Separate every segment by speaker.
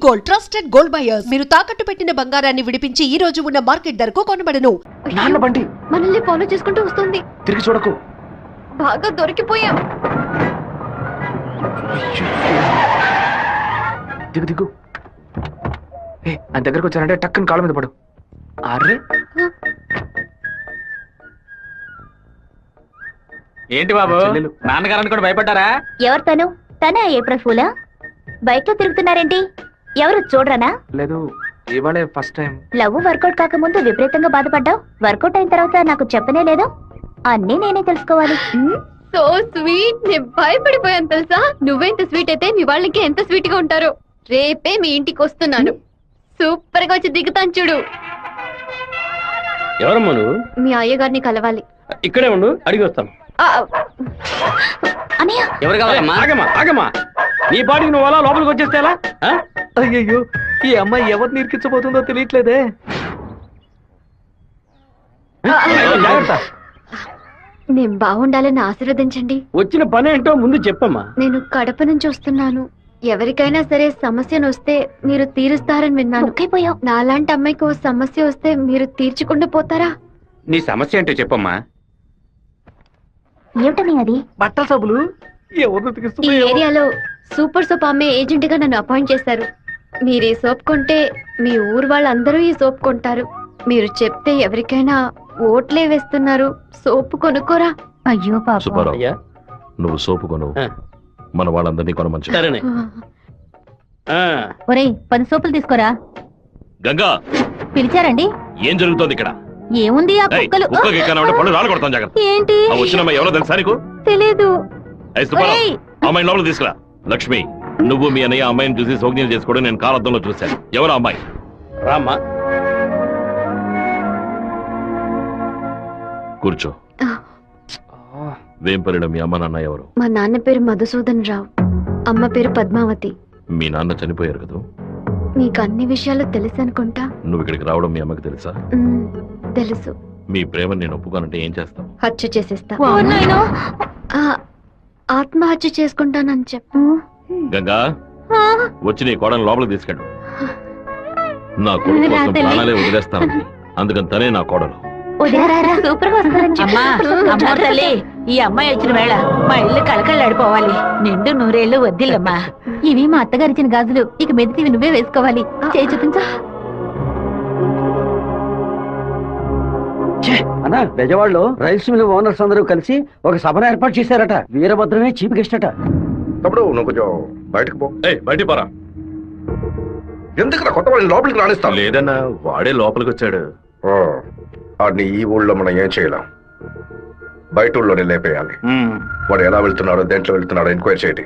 Speaker 1: Gold, trusted gold buyers. మీరు తాకట్టు పెట్టిన బంగారాన్ని విడిపించి ఈ రోజు ఉన్న మార్కెట్ ధరకు కొనబడను.
Speaker 2: నాన్న బండి
Speaker 3: మనల్ని ఫాలో చేసుకుంటూ వస్తుంది.
Speaker 2: తిరిగి చూడకు.
Speaker 3: బాగా దొరికిపోయాం.
Speaker 2: దిగు దిగు. ఆయన దగ్గరకు వచ్చారంటే టక్కని కాళ్ళ మీద పడు. అర్రే
Speaker 4: ఏంటి బాబు, నాన్నగారని కూడా భయపడ్డారా?
Speaker 5: ఎవరు తను? తనే ఏప్రిల్ ఫూలా? బైక్ లో తిరుగుతున్నారేంటి? ఎవరు చూడరానా?
Speaker 2: లేదు, ఇవాళే ఫస్ట్ టైం.
Speaker 5: లవ్ వర్కౌట్ కాకముందు విపరీతంగా బాధపడ్డావు, వర్కౌట్ అయిన తర్వాత నాకు చెప్పనే లేదు. అన్నీ నేనే తెలుసుకోవాలి.
Speaker 3: So sweet. నేను భయపడిపోయాను తెలుసా. నువ్వెంత స్వీట్ అయితే మీ వాళ్ళకి ఎంత స్వీట్ గా ఉంటారో. రేపే మీ ఇంటికి వస్తున్నాను. సూపర్ గా వచ్చి దిగుతాను చూడు.
Speaker 4: ఎవరమ్మా నువ్వు?
Speaker 3: మీ అయ్యగారిని కలవాలి.
Speaker 4: ఇక్కడే ఉండు, అడిగి వస్తాను.
Speaker 5: అన్నయ్య
Speaker 4: ఎవరు కావాలమ్మా? ఆగమ్మా ఆగమ్మా, నీ పాటికి నువ్వు అలా లోపలికి వచ్చేస్తే ఎలా?
Speaker 2: అయ్యయ్యో, ఈ అమ్మాయి ఎవరు నిరికించబోతుందో తెలియట్లేదే. జాగ్రత్త.
Speaker 3: నేను బాగుండాలని ఆశీర్వదించండి.
Speaker 4: వచ్చిన పని ఏంటో ముందు చెప్పమ్మా.
Speaker 3: నేను కడప నుంచి వస్తున్నాను. ఎవరికైనా సరే సమస్యను వస్తే మీరు తీరుస్తారని విన్నాను.
Speaker 5: ముక్కైపోయావు.
Speaker 3: నాలాంటి అమ్మాయికి ఓ సమస్య వస్తే మీరు తీర్చకుండా పోతారా?
Speaker 4: నీ సమస్య ఏంటో చెప్పమ్మా.
Speaker 5: ఏమిటని అది?
Speaker 2: బట్టల సబ్బులు ఎవరు
Speaker 3: ఈ ఏరియాలో సూపర్ సోప్ అమ్మే ఏజెంట్ గా నన్ను అపాయింట్ చేశారు. మీరు ఈ సోప్ కొంటే మీ ఊరు వాళ్ళందరూ ఈ సోప్ కొంటారు. మీరు చెప్తే ఎవరికైనా ఓట్లే వేస్తున్నారు. సోపు కొనుక్కోరా.
Speaker 5: అయ్యో పాప.
Speaker 6: సుబ్బారావు, నువ్వు సోపు కొను, మన వాళ్ళందరినీ కొనమంచు.
Speaker 4: సరేనే.
Speaker 5: ఒరేయ్, 10 సోపులు తీసుకోరా.
Speaker 6: గంగా,
Speaker 5: పిలిచారండి?
Speaker 6: ఏం జరుగుతోంది ఇక్కడ?
Speaker 5: ఏముంది, ఆ కుక్కలు.
Speaker 6: పళ్ళు రాళ్ళు కొడతాం, జాగ్రత్త.
Speaker 5: ఏంటి?
Speaker 6: వచ్చిన అమ్మాయి ఎవరో తెలుసా నీకు?
Speaker 5: తెలీదు.
Speaker 6: సుబ్బారావు, అమ్మాయి లోపల తీసుకురా. లక్ష్మి, నువ్వు మీ అన్నయ్య అమ్మాయిని చూసి సౌజ్ఞలు చేసుకోవడం నేను కాలద్దంలో చూశాను. ఎవరు అమ్మాయి?
Speaker 4: రామ్మా.
Speaker 6: కూర్చో. వేంపల్లిలో మీ అమ్మ నాన్న ఎవరు?
Speaker 3: మా నాన్న పేరు మధుసూదన్ రావు, అమ్మ పేరు పద్మావతి.
Speaker 6: మీ నాన్న చనిపోయారు కదా?
Speaker 3: మీకు అన్ని విషయాలు తెలుసు అనుకుంటా.
Speaker 6: నువ్వు ఇక్కడికి రావడం మీ అమ్మకి తెలుసా?
Speaker 3: తెలుసు.
Speaker 6: మీ ప్రేమను నేను ఒప్పుకోనంటే ఏం చేస్తావు?
Speaker 3: హత్య చేసేస్తా. ఆత్మహత్య చేసుకుంటానని చెప్పు.
Speaker 6: గంగా, వచ్చి నీ కోడని లోపలికి తీసుకెళ్ళు. నా కొడుకు కోసం ప్రాణాలే వదిలేస్తాను, అందుకని తనే నా కోడలు.
Speaker 5: సూపర్ గా వస్తారని.
Speaker 7: ఈ అమ్మాయి వచ్చిన వేళ మా ఇల్లు కలకళ్ళాడిపోవాలి. నిండు నూరేళ్లు వద్దిల్లమ్మా.
Speaker 5: ఇవి మా అత్తగారిచ్చిన గాజులు, ఇక మెదిటివి నువ్వే వేసుకోవాలి. చేయి చూపించా.
Speaker 8: అన్నా, బెజవాడలో రైస్ మిల్ ఓనర్స్ అందరూ కలిసి ఒక సభను ఏర్పాటు చేశారట. వీరభద్రమే చీఫ్ గెస్ట్ అట.
Speaker 9: తప్పుడు నువ్వు కొంచెం బయటకు పో.
Speaker 6: బయటికి పోరా.
Speaker 9: ఎందుకు కొత్త వాళ్ళని లోపలికి రాణిస్తాను?
Speaker 6: లేదన్నా, వాడే లోపలికి వచ్చాడు.
Speaker 9: వాడిని ఈ ఊళ్ళో మనం ఏం చేయలేం, బయట ఊళ్ళోనే లేపేయాలి. వాడు ఎలా వెళ్తున్నాడో, దేంట్లో వెళ్తున్నాడో ఎంక్వైరీ చేయండి.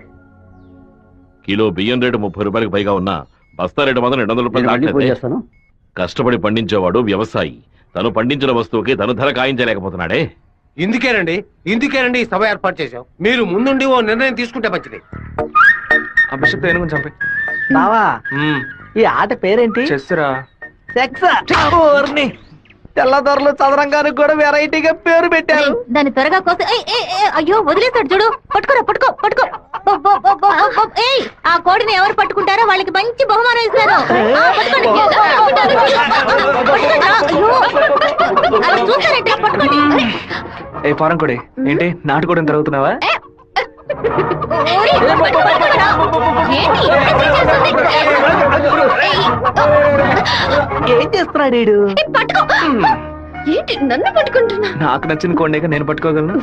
Speaker 6: కిలో బియ్యం రేటు 30 రూపాయలకు పైగా ఉన్నా బస్తా రేటు మాత్రం 200 రూపాయలు. కష్టపడి పండించేవాడు వ్యవసాయి. తను పండించిన వస్తువుకి తను ధర కాయించలేకపోతున్నాడే.
Speaker 4: ఇందుకేనండి ఈ సభ ఏర్పాటు చేశాం. మీరు ముందుండి ఓ నిర్ణయం తీసుకుంటే మంచిది.
Speaker 2: అభిషేక్ ఏనుగుని చంపే.
Speaker 8: బావా, ఈ ఆట పేరేంటి?
Speaker 2: చెస్సురా.
Speaker 8: సెక్స్. తెల్లదొరలు చదరంగానికి కూడా వెరైటీగా పేరు పెట్టారు.
Speaker 5: దాన్ని త్వరగా కోసం. అయ్యో, వదిలేస్తాడు చూడు. పట్టుకోరా, పట్టుకో పట్టుకో. ఆ కోడిని ఎవరు పట్టుకుంటారో వాళ్ళకి మంచి బహుమానం ఇస్తాను.
Speaker 2: ఏ ఫారం కొడి, ఏంటి నాటుకోవడం జరుగుతున్నావా?
Speaker 8: ఏం చేస్తున్నాడు వీడు?
Speaker 3: ఏంటి నన్ను పట్టుకుంటున్నా?
Speaker 2: నాకు నచ్చిన కోడిని నేను పట్టుకోగలను.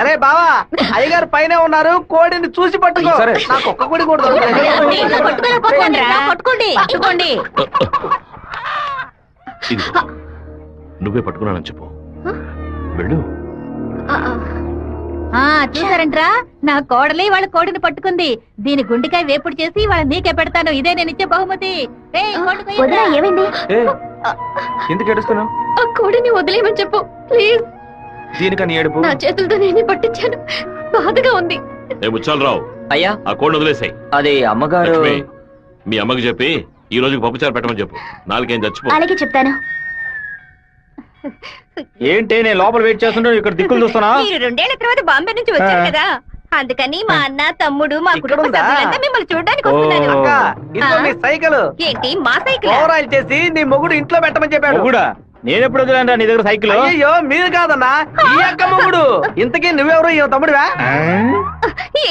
Speaker 8: అరే బావా, అయ్యగారు పైన ఉన్నారు, కోడిని చూసి పట్టుకో.
Speaker 2: సరే.
Speaker 8: నాకు ఒక్క కోడి కూడా
Speaker 5: పట్టుకోండి పట్టుకోండి.
Speaker 6: ఇదిగో, నువ్వే పట్టుకున్నానని చెప్పు. వెళ్ళు.
Speaker 5: చూసారంట్రా, నా కోడలి వాళ్ళ కోడిని పట్టుకుంది. దీని గుండెకాయ వేపుడు చేసి వాళ్ళ నీకే పెడతాను. ఇదే నేను ఇచ్చే బహుమతి. ఏమైంది?
Speaker 2: ఎందుకు ఏడుస్తున్నావు?
Speaker 3: ఆ కోడిని వదిలేయమని చెప్పు ప్లీజ్.
Speaker 2: దీనికని ఏడుపు?
Speaker 3: నా చేతులతో నేనే పట్టించాను, బాధగా ఉంది.
Speaker 6: ముచ్చాలరావు,
Speaker 8: అయ్యా,
Speaker 6: ఆ కోడిని వదిలేసాయి.
Speaker 8: అది అమ్మగారు.
Speaker 6: మీ అమ్మకి చెప్పి ఈ రోజుకి పప్పుచారు పెట్టమని చెప్పు. నాలుగేం చచ్చిపో.
Speaker 5: అలాగే చెప్తాను.
Speaker 4: ఏంటి నేను లోపల వెయిట్ చేస్తుంటే ఇక్కడ దిక్కులు చూస్తున్నా?
Speaker 7: మీరు 2 ఏళ్ల తర్వాత బాంబే నుంచి వచ్చారు కదా,
Speaker 3: అందుకని మా అన్న తమ్ముడు మా
Speaker 8: ఇక్కడ
Speaker 3: కుటుంబ
Speaker 8: ఉందా?
Speaker 3: సభ్యులంతా మిమ్మల్ని చూడడానికి వస్తున్నారు
Speaker 8: అక్క, ఇదిగో నీ సైకిల్
Speaker 3: ఏంటి మా సైకిల్
Speaker 8: ఓవర్ ఆయిల్ చేసి నీ మొగుడు ఇంట్లో పెట్టమని చెప్పాడు.
Speaker 10: నేను ఎప్పుడు వదిలేను నీ దగ్గర సైకిల్?
Speaker 8: అయ్యో మీరు కాదన్నా, ఈ అక్క మొగుడు. ఇంతకీ నువ్వెవరు? ఈ తమ్ముడివా?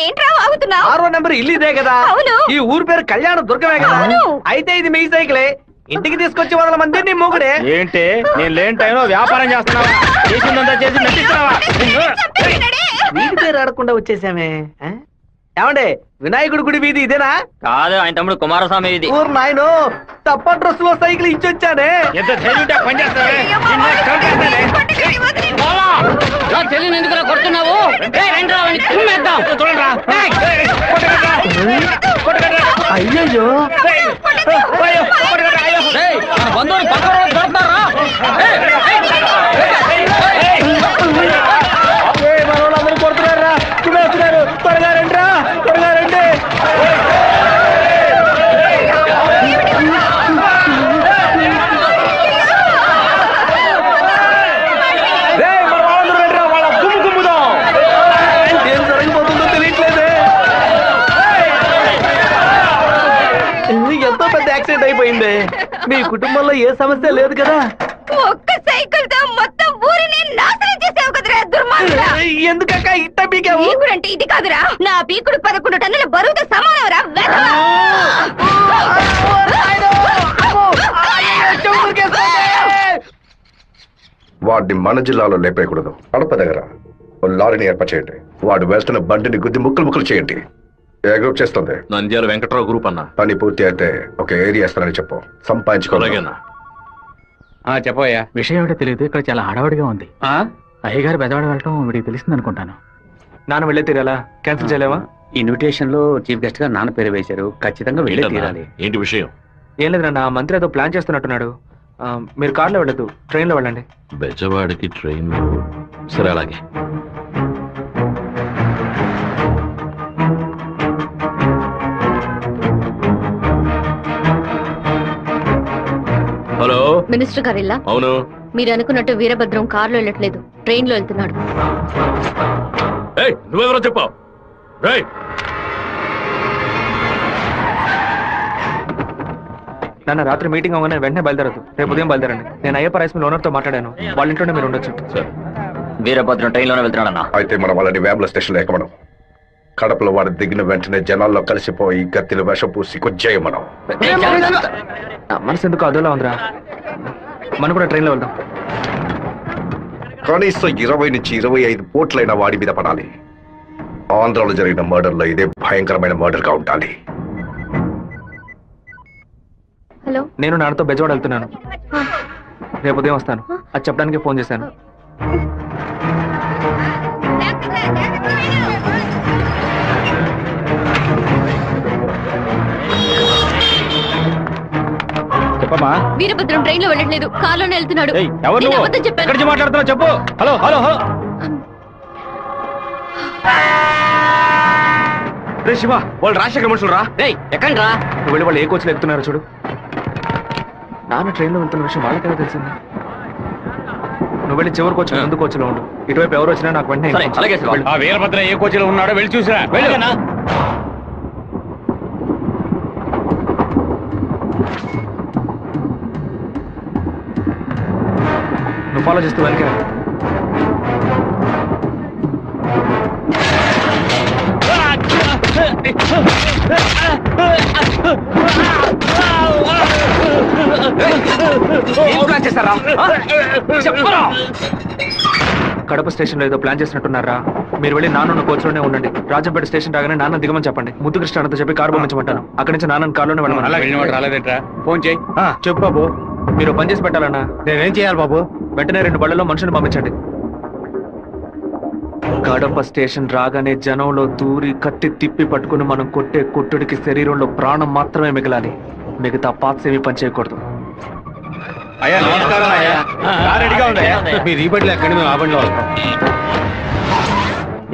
Speaker 3: ఏంట్రా వాగుతున్నావు?
Speaker 8: 6వ నెంబర్ ఇల్లు ఇదే కదా?
Speaker 3: అవును.
Speaker 8: ఈ ఊరు పేరు కళ్యాణ దుర్గమే కదా?
Speaker 3: అవును.
Speaker 8: అయితే ఇది మీ సైకిలే. ఇంటికి తీసుకొచ్చి వదలమంది నీ మొగుడే.
Speaker 10: ఏంటి నేను లేని టైంలో వ్యాపారం చేస్తున్నావా? చేసిందంతా చేసి నటిస్తున్నావా?
Speaker 8: వీడి పేరు అడగకుండా వచ్చేసామే. ఏమండే, వినాయకుడి గుడి వీధి ఇదేనా?
Speaker 10: కాదు, ఆయన తమ్ముడు కుమారస్వామి ఇది.
Speaker 8: ఊరు నాయను, తప్ప డ్రెస్ లో సైకిల్ ఇచ్చొచ్చానే.
Speaker 10: ఎంత ధైర్యం పని చేస్తావే? చెల్లిని ఎందుకు కొడుతున్నావు?
Speaker 8: అయ్యయ్యో,
Speaker 10: బంధువులు పక్కన దొరుకుతారా?
Speaker 8: మనోళ్ళందరూ కొడుతున్నారా? వస్తున్నారు, త్వరగా రండి రా, త్వరగా రండి. మన వాళ్ళందరూ రండి రా, వాళ్ళ గుమ్ము గుమ్ముదాం. ఏం జరగబోతుందో తెలియట్లేదే. ఎంతో పెద్ద యాక్సిడెంట్ అయిపోయింది. మీ కుటుంబంలో ఏ సమస్య లేదు కదా?
Speaker 3: ఒక్క సైకిల్ తో మొత్తం ఊరిని నాశనం చేసావు కదరా దుర్మార్గుడా.
Speaker 8: ఎందుకక్క ఇట్ట పీకావు?
Speaker 3: పీకుడు అంటే ఇది కాదురా, నా పీకుడు 11 టన్నుల బరువుతో సమానవరా.
Speaker 9: వాడిని మన జిల్లాలో లేపేయకూడదు. కడప దగ్గర ఓ లారీని ఏర్పాటు చేయండి. వాడు వేస్తున్న బండిని గుద్ది ముక్కలు ముక్కలు చేయండి. ఏ గ్రూప్ చేస్తుంది?
Speaker 6: నంద్యాల వెంకట్రావు గ్రూప్ అన్న.
Speaker 9: పని పూర్తి అయితే ఒక ఏరియా ఇస్తానని చెప్పు. సంపాదించుకోవాలి.
Speaker 10: చెప్పయ్యా.
Speaker 2: విషయం ఏమిటో తెలియదు, ఇక్కడ చాలా హడావుడిగా ఉంది. అయ్యగారు బెదవాడ వెళ్ళటం వీడికి తెలిసింది అనుకుంటాను. నాన్న వెళ్ళే తీరాలా? క్యాన్సిల్ చేయలేవా?
Speaker 8: ఇన్విటేషన్ లో చీఫ్ గెస్ట్ గా నాన్న పేరు వేశారు, ఖచ్చితంగా వెళ్ళే తీరాలి.
Speaker 6: ఏంటి విషయం?
Speaker 2: ఏం లేదు నాన్న, మంత్రి ఏదో ప్లాన్ చేస్తున్నట్టున్నాడు. మీరు కార్లో వెళ్ళదు, ట్రైన్లో వెళ్ళండి.
Speaker 6: బెజవాడికి ట్రైన్? సరే అలాగే. హలో,
Speaker 3: మినిస్టర్ గారు ఇలా
Speaker 6: అవును.
Speaker 3: మీరు అనుకున్నట్టు వీరభద్రం కారులో వెళ్ళట్లేదు, ట్రైన్ లో వెళ్తున్నాడు.
Speaker 6: నువ్వెవరో చెప్పావు?
Speaker 2: నాన్న రాత్రి మీటింగ్ అవగానే వెంటనే బయలుదేరదు, రేపు ఉదయం బయలుదేరండి. నేను అయ్యప్ప రైస్ మిల్ ఓనర్తో మాట్లాడాను, వాళ్ళ ఇంట్లోనే మీరు ఉండొచ్చు.
Speaker 10: వీరభద్రం ట్రైన్ లోనే వెళ్తున్నాడన్నా.
Speaker 9: అయితే మనం వాళ్ళని వేముల స్టేషన్ లో ఎక్కమడం. కడపలో వాడు దిగిన వెంటనే జనాల్లో కలిసిపోయి గత్తిలో విషం పూసి కొచ్చేయమనం.
Speaker 2: మనసు ఎందుకు అదోలా ఉందిరా, మనం కూడా ట్రైన్లో వెళ్దాం.
Speaker 9: కనీసం 20 నుంచి 25 పోట్లైన వాడి మీద పడాలి. ఆంధ్రాలో జరిగిన మర్డర్లో ఇదే భయంకరమైన మర్డర్ గా ఉండాలి.
Speaker 3: హలో,
Speaker 2: నేను నాన్నతో బెజవాడ వెళ్తున్నాను, రేపు ఉదయం వస్తాను. అది చెప్పడానికి ఫోన్ చేశాను.
Speaker 10: చెప్పమ్మా.
Speaker 3: వీరభద్రం ట్రైన్ లో వెళ్ళట్లేదు, కారులోనే వెళ్తున్నాడు.
Speaker 10: ఎవరు
Speaker 3: నేను
Speaker 10: నువ్వు?
Speaker 3: అబద్ధం చెప్పాను.
Speaker 10: ఎక్కడి నుంచి మాట్లాడుతున్నావు చెప్పు. Hello hello hello.
Speaker 2: రే శివ, వాళ్ళు రాజశేఖర మనుషులు రా.
Speaker 10: ఎక్కండి రా.
Speaker 2: నువ్వు వెళ్ళి వాళ్ళు ఏ కోచ్లో ఎక్కుతున్నారో చూడు. నాన్న ట్రైన్లో వెళ్తున్న విషయం వాళ్ళకెలా తెలిసింది? నువ్వు వెళ్ళి చివరి కోచ్ ముందు కోచ్లో ఉండు. ఇటువైపు ఎవరు వచ్చినా నాకు వెంటనే
Speaker 10: అలాగే శివ. ఆ వీరభద్ర ఏ కోచ్లో ఉన్నాడో వెళ్ళి చూసిరా. వెళ్ళనా?
Speaker 2: నువ్వు ఫాలో చేస్తూ వెనక కడప స్టేషన్ లో ఏదో ప్లాన్ చేసినట్టున్నారా? మీరు వెళ్ళి నాన్న కోచ్లోనే ఉండండి. రాజంపేట స్టేషన్ రాగానే నాన్న దిగమని చెప్పండి. ముద్దుకృష్ణ అన్నతో చెప్పి కారు పంపించమంటాను. అక్కడి నుంచి నాన్న కారులోనే వెళ్ళమని.
Speaker 10: రాలేదేట్రా? ఫోన్ చేయి.
Speaker 2: చెప్పు బాబు, మీరు పని చేసి పెట్టాలన్నా.
Speaker 4: నేనేం చేయాలి బాబు?
Speaker 2: వెంటనే 2 బళ్ళలో మనుషులు పంపించండి. కడప స్టేషన్ రాగానే జనంలో దూరి కత్తి తిప్పి పట్టుకుని మనం కొట్టే కొట్టుడికి శరీరంలో ప్రాణం మాత్రమే మిగలాలి. మిగతా పాత్స్ ఏమీ పని చేయకూడదు.
Speaker 10: అయ్యా నమస్కారం అయ్యా. రెడీగా ఉంది.
Speaker 4: మీరు ఈ బండిలో ఎక్కడి మేము ఆ బండిలో వస్తాం.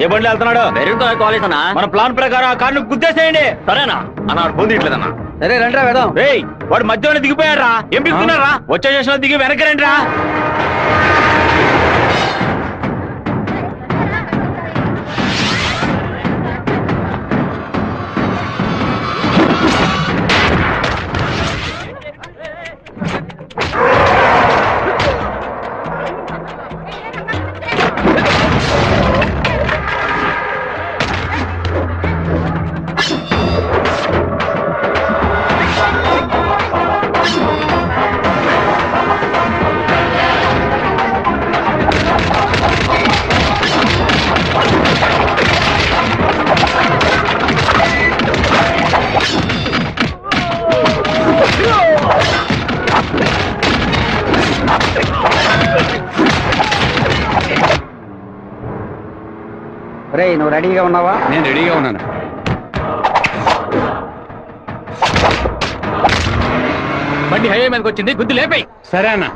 Speaker 10: ఏ బండిలో వెళ్తున్నాడు? కాలేజ్ అన్నా. మన ప్లాన్ ప్రకారం ఆ కార్ను గుద్దేసేయండి. సరేనా అన్న? ఫోన్ తీయట్లేదన్నా.
Speaker 8: సరే రండి వెళ్దాం.
Speaker 10: వాడు మధ్యలో దిగిపోయారా? ఏం పిలుస్తున్నారా? వచ్చే స్టేషన్ లో దిగి వెనక్కి రండి రా.
Speaker 8: రే నువ్వు రెడీగా ఉన్నావా?
Speaker 10: నేను రెడీగా ఉన్నాను. బండి హైవే మీదకి వచ్చింది, గుద్దు లేపాయి. సరే అన్న.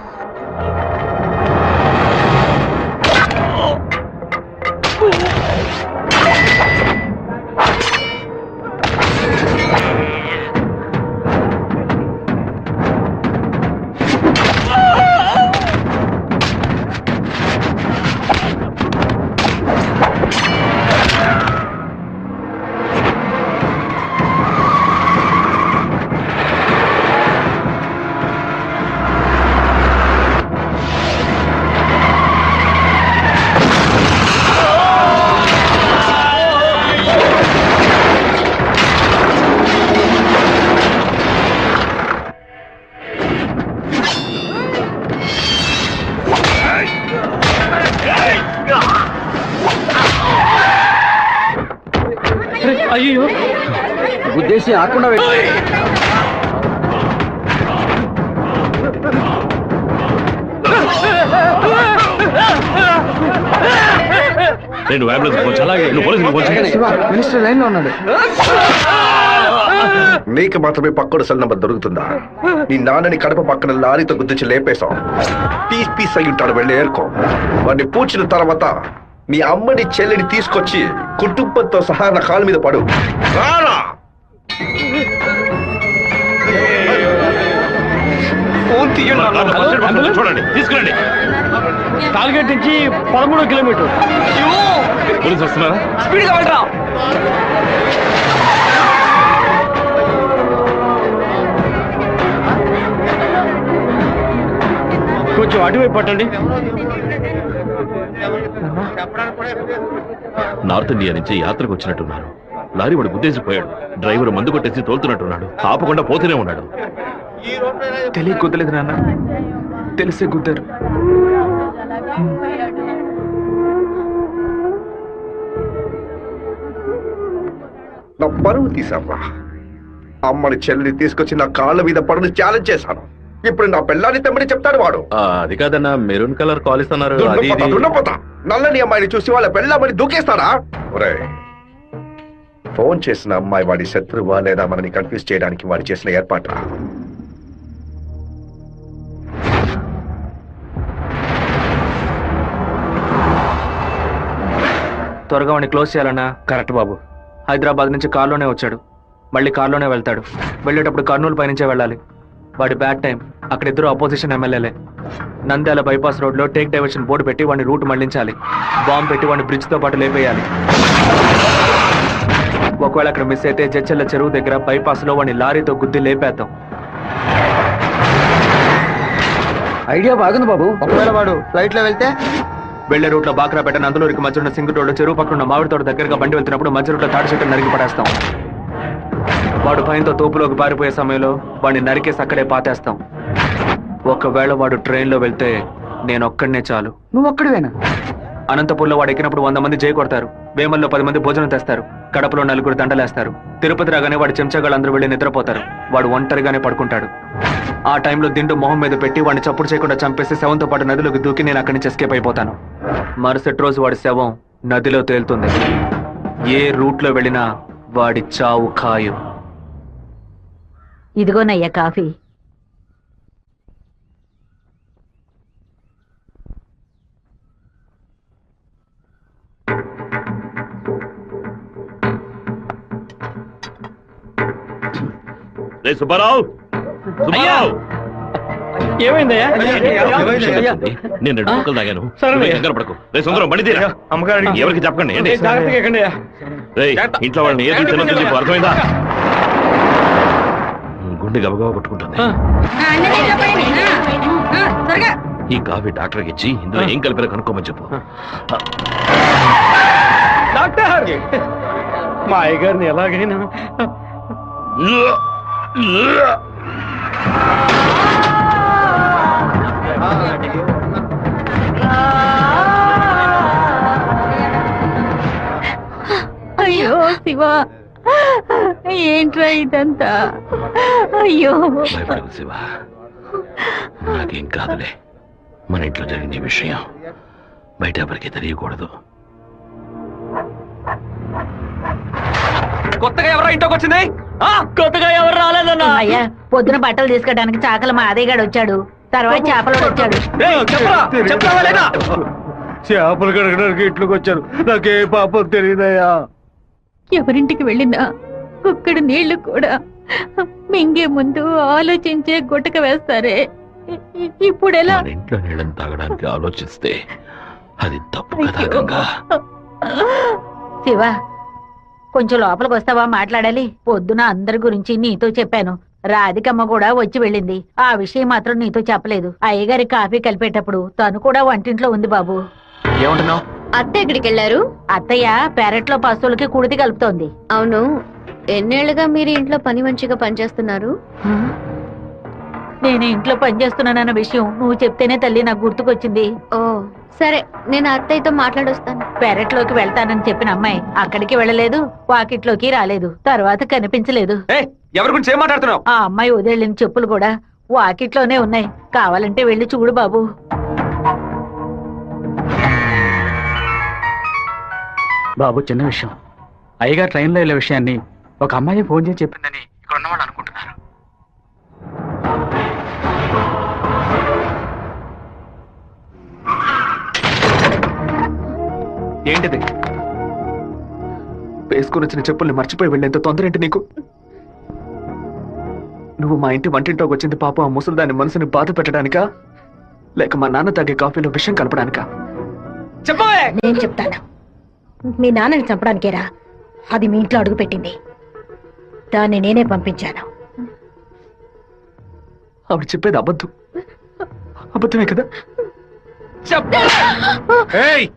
Speaker 8: అయ్యో ఉద్దేశం ఆకుండా
Speaker 6: నేను
Speaker 2: మినిస్టర్ లైన్ లో ఉన్నాడు.
Speaker 9: నీకు మాత్రమే పక్కన సెల్ నంబర్ దొరుకుతుందా? నీ నాన్నని కడప పక్కన లారీతో గుద్దించి లేపేశాం. పీస్ పీస్ అయి ఉంటాడు, వెళ్ళి ఏరుకో. వాడిని పూడ్చిన తర్వాత మీ అమ్మని చెల్లిని తీసుకొచ్చి కుటుంబంతో సహా నా కాలు మీద పడు. రారా ఫోన్ తీయండి.
Speaker 6: చూడండి, తీసుకురండి.
Speaker 8: టార్గెట్ నుంచి 13 కిలోమీటర్.
Speaker 6: పోలీసు వస్తున్నారా?
Speaker 2: స్పీడ్ గా వెళ్ళరా.
Speaker 8: కొంచెం అటువైపు పట్టండి.
Speaker 6: నార్త్ ఇండియా నుంచి యాత్రకు వచ్చినట్టున్నారు. లారీ వాడు గుద్దేసిపోయాడు. డ్రైవర్ మందు కొట్టేసి తోలుతున్నట్టున్నాడు. ఆపకుండా పోతూనే ఉన్నాడు.
Speaker 2: తెలియ గుద్దలేదు నాన్న, తెలిసే గుద్దారు.
Speaker 9: నా పరువు తీసావా? అమ్మని చెల్లిని తీసుకొచ్చి నా కాళ్ళ మీద పడుని ఛాలెంజ్ చేశాను. ఇప్పుడు నా పిల్లాన్ని తెమ్మని చెప్తాడు వాడు.
Speaker 6: అది కాదన్నా, మెరూన్ కలర్ కాలేజ్ అన్నారు.
Speaker 9: నల్లని అమ్మాయిని చూసి వాళ్ళ పెళ్ళామని దూకేస్తారా? ఒరేయ్, ఫోన్ చేసిన అమ్మాయి వాడి శత్రువా లేదా మనని కన్ఫ్యూజ్ చేయడానికి వాడు చేసిన ఏర్పాట.
Speaker 2: త్వరగా వాడిని క్లోజ్ చేయాలన్నా.
Speaker 10: కరెక్ట్ బాబు.
Speaker 2: హైదరాబాద్ నుంచి కార్లోనే వచ్చాడు, మళ్ళీ కార్లోనే వెళ్తాడు. వెళ్ళేటప్పుడు కర్నూలు పైనుంచే వెళ్ళాలి. వాడి బ్యాడ్ టైం. అక్కడ ఇద్దరు అపోజిషన్ ఎమ్మెల్యేలే. నంద్యాల బైపాస్ రోడ్ లో టేక్ డైవర్షన్ బోర్డు పెట్టి వాడిని రూట్ మళ్లించాలి. బాంబు పెట్టి వాడిని బ్రిడ్జ్ తో పాటు లేపేయాలి. ఒకవేళ అక్కడ మిస్ అయితే జడ్చెల్ల చెరువు దగ్గర బైపాస్ లో వాడిని లారీతో గుద్ది లేపేద్దాం.
Speaker 8: ఐడియా బాగుంది బాబు.
Speaker 2: ఒకవేళ వాడు ఫ్లైట్ లో వెళ్తే వెళ్లే రూట్ లో బాక్రాపేట నందులూరికి మధ్య ఉన్న సింగు రోడ్డు చెరువు పక్కన ఉన్న మామిడి తోట దగ్గరగా బండి వెళ్తున్నప్పుడు మధ్య రూట్ లో తాడి చెట్టు నరికి పడేస్తాం. వాడు భయంతో తోపులోకి పారిపోయే సమయంలో వాడిని నరికేసి అక్కడే పాతేస్తాం. ఒకవేళ వాడు ట్రైన్ లో వెళ్తే నేను ఒక్కడనే చాలు.
Speaker 8: నువ్వు ఒక్కడివేనా?
Speaker 2: అనంతపూర్లో వాడు ఎక్కినప్పుడు 100 మంది జై కొడతారు. వేమల్లో 10 మంది భోజనం తెస్తారు. కడపలో 4 దండలేస్తారు. తిరుపతి రాగానే వాడి చెంచాగాళ్ళందరూ వెళ్ళి నిద్రపోతారు. వాడు ఒంటరిగానే పడుకుంటాడు. ఆ టైంలో దిండు మొహం మీద పెట్టి వాడిని చప్పుడు చేయకుండా చంపేసి శవంతో పాటు నదిలోకి దూకి నేను అక్కడి నుంచి ఎస్కేప్ అయిపోతాను. మరుసటి రోజు వాడి శవం నదిలో తేలుతుంది. ఏ రూట్ లో వెళ్ళినా వాడి చావు ఖాయం.
Speaker 5: ఇదిగోనయ్యా కాఫీ.
Speaker 6: సుబ్బారావు, సుబ్బారావు,
Speaker 8: ఏమైందయ్యా?
Speaker 6: నేను 2 ముక్కలు తాగాను. కంగారు పడకు. సుందరం బండి తీరా. ఎవరికి చెప్పకండి. ఇంట్లో వాళ్ళని ఏది తినొద్దు, నీకు అర్థమైందా? గుండె గబగబా కొట్టుకుంటుంది. ఈ కాఫీ డాక్టర్కి ఇచ్చి ఇందులో ఏం కలిపారో కనుక్కోమని చెప్పు.
Speaker 8: డాక్టర్, మా అయ్యగారిని ఎలాగైనా
Speaker 5: అయ్యో శివ, ఏంట్రా ఇదంతా? అయ్యో
Speaker 6: భయపడకు శివ, నాకేం కాదులే. మన ఇంట్లో జరిగిన విషయం బయట ఎవరికి తెలియకూడదు.
Speaker 2: కొత్తగా ఎవరా ఇంట్లోకి వచ్చింది?
Speaker 10: కొత్తగా ఎవరు రాలేదన్నా?
Speaker 7: అయ్యా పొద్దున బట్టలు తీసుకోవడానికి చాకల మా అదేగాడు వచ్చాడు, తర్వాత చేపలు వచ్చాడు.
Speaker 2: చెప్పరా లేదా?
Speaker 4: చేపలు కడగడానికి ఇంట్లోకి వచ్చారు. నాకే పాపం తెలియదయ్యా.
Speaker 5: ఎవరింటికి వెళ్ళినా ఒక్కడు నీళ్లు కూడా మింగే ముందు ఆలోచించే గుట్టక వేస్తారే, ఇప్పుడు ఎలా?
Speaker 6: ఇంట్లో నీళ్ళని తాగడానికి ఆలోచిస్తే అది తప్పు కదా గంగా.
Speaker 7: శివ, కొంచెం లోపలికి వస్తావా, మాట్లాడాలి. పొద్దున అందరి గురించి నీతో చెప్పాను. రాధికమ్మ కూడా వచ్చి వెళ్ళింది. ఆ విషయం మాత్రం నీతో చెప్పలేదు. అయ్యగారి కాఫీ కలిపేటప్పుడు తను కూడా వంటింట్లో ఉంది బాబు.
Speaker 2: ఏమంటున్నావు?
Speaker 3: అత్త ఎక్కడికి వెళ్ళారు?
Speaker 7: అత్తయ్య పెరట్లో పశువులకి కుడితి కలుపుతోంది.
Speaker 3: అవును, ఎన్నేళ్లుగా మీరు ఇంట్లో పని మంచిగా పనిచేస్తున్నారు?
Speaker 7: నేను ఇంట్లో పనిచేస్తున్నానన్న విషయం నువ్వు చెప్తేనే తల్లి నాకు గుర్తుకొచ్చింది.
Speaker 3: ఓ సరే, నేను అత్తయ్యతో మాట్లాడొస్తాను.
Speaker 7: పెరట్లోకి వెళ్తానని చెప్పిన అమ్మాయి అక్కడికి వెళ్ళలేదు, వాకిట్లోకి రాలేదు, తర్వాత కనిపించలేదు.
Speaker 2: ఎవరి గురించి ఏం మాట్లాడుతున్నావు?
Speaker 7: ఆ అమ్మాయి వదిలిన చెప్పులు కూడా వాకిట్లోనే ఉన్నాయి. కావాలంటే వెళ్ళి చూడు బాబు.
Speaker 11: బాబు, చిన్న విషయం. అయ్యగారు ట్రైన్లో వెళ్ళే విషయాన్ని ఒక అమ్మాయి ఫోన్ చేసి చెప్పిందని ఇక్కడ ఉన్నవాళ్ళు అనుకుంటున్నారు.
Speaker 2: ఏంటిది? వేసుకుని వచ్చిన చెప్పుల్ని మర్చిపోయి వెళ్ళేంత తొందర ఏంటి నీకు? నువ్వు మా ఇంటి వంటింట్లోకి వచ్చింది పాపం ఆ ముసలిదాని మనసుని బాధ పెట్టడానికా, లేక మా నాన్న తాగే కాఫీలో విషయం కలపడానికా? చెప్పవే.
Speaker 5: నేను చెప్తాను. మీ నాన్నని చంపడానికేరా అది మీ ఇంట్లో అడుగు పెట్టింది. దాన్ని నేనే పంపించాను.
Speaker 2: ఆవిడ చెప్పేది అబద్ధం. అబద్ధమే కదా?
Speaker 4: ఏయ్,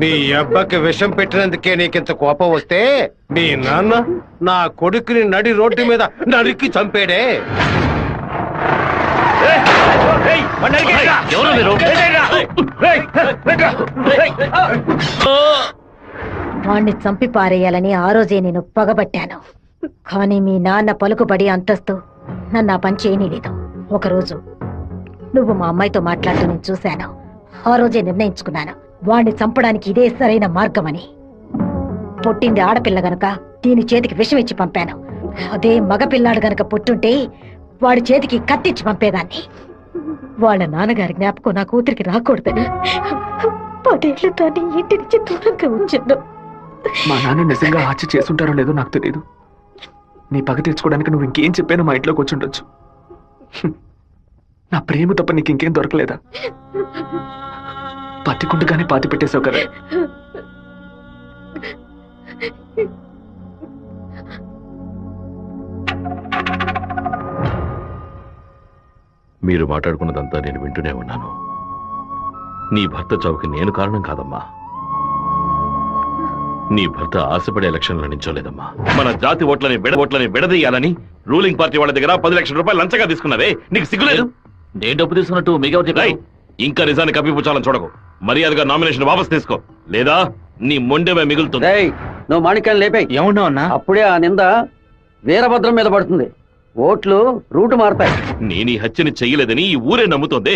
Speaker 4: నీ అబ్బకి విషం పెట్టినందుకే నీకింత కోపం వస్తే మీ నాన్న నా కొడుకుని నడి రోడ్డు మీద నరికి చంపాడే.
Speaker 5: వాణ్ణి చంపి పారేయాలని ఆ రోజే నేను పగబట్టాను. కానీ మీ నాన్న పలుకుబడి అంతస్తు నన్ను ఆ పని చేయనీలేదు. ఒకరోజు నువ్వు మా అమ్మాయితో మాట్లాడుతూ నేను చూశాను. ఆ రోజే నిర్ణయించుకున్నాను, వాణ్ణి చంపడానికి ఇదే సరైన మార్గమని. పుట్టింది ఆడపిల్ల గనక దీని చేతికి విషం ఇచ్చి పంపాను. అదే మగపిల్లాడు గనక పుట్టుంటే వాడి చేతికి కత్తిచ్చి పంపేదాన్ని. వాళ్ళ నాన్నగారి జ్ఞాపకం నా కూతురికి రాకూడదని 10 ఏళ్లు దాన్ని ఇంటి నుంచి దూరంగా ఉంచాను.
Speaker 2: మా నాన్న నిజంగా హత్య చేసుంటారో లేదో నాకు తెలియదు. నీ పగ తీర్చుకోవడానికి నువ్వు ఇంకేం చెప్పానో మా ఇంట్లోకి వచ్చి ఉండొచ్చు. నా ప్రేమ తప్ప నీకు ఇంకేం దొరకలేదా? పత్తికుండగానే పాతి పెట్టేశావు కదా.
Speaker 6: మీరు మాట్లాడుకున్నదంతా నేను వింటూనే ఉన్నాను. నీ భర్త చావుకి నేను కారణం కాదమ్మా. నీ భర్త ఆశపడే ఎలక్షన్లో నించోలేదమ్మా. మన జాతి ఓట్లని విడదీయాలని రూలింగ్ పార్టీ వాళ్ళ దగ్గర 10 లక్షల రూపాయలు లంచంగా తీసుకున్నావే, నీకు సిగ్గులేదు?
Speaker 10: నేను డబ్బు తీసుకున్నట్టు మిగతా
Speaker 6: ఇంకా నిజాన్ని కప్పిపుచ్చాలని చూడకు. మర్యాదగా నామినేషన్ వాపస్ తీసుకో, లేదా నీ మొండెమే మిగులుతుంది.
Speaker 8: నువ్వు మాణిక్యాన్ని లేపాయి.
Speaker 11: ఏమన్నా అన్నా?
Speaker 8: అప్పుడే ఆ నింద వీరభద్రం మీద పడుతుంది. ఓట్లు రూటు మారుతాయి.
Speaker 6: నేను ఈ హత్యని చెయ్యలేదని ఈ ఊరే నమ్ముతోంది.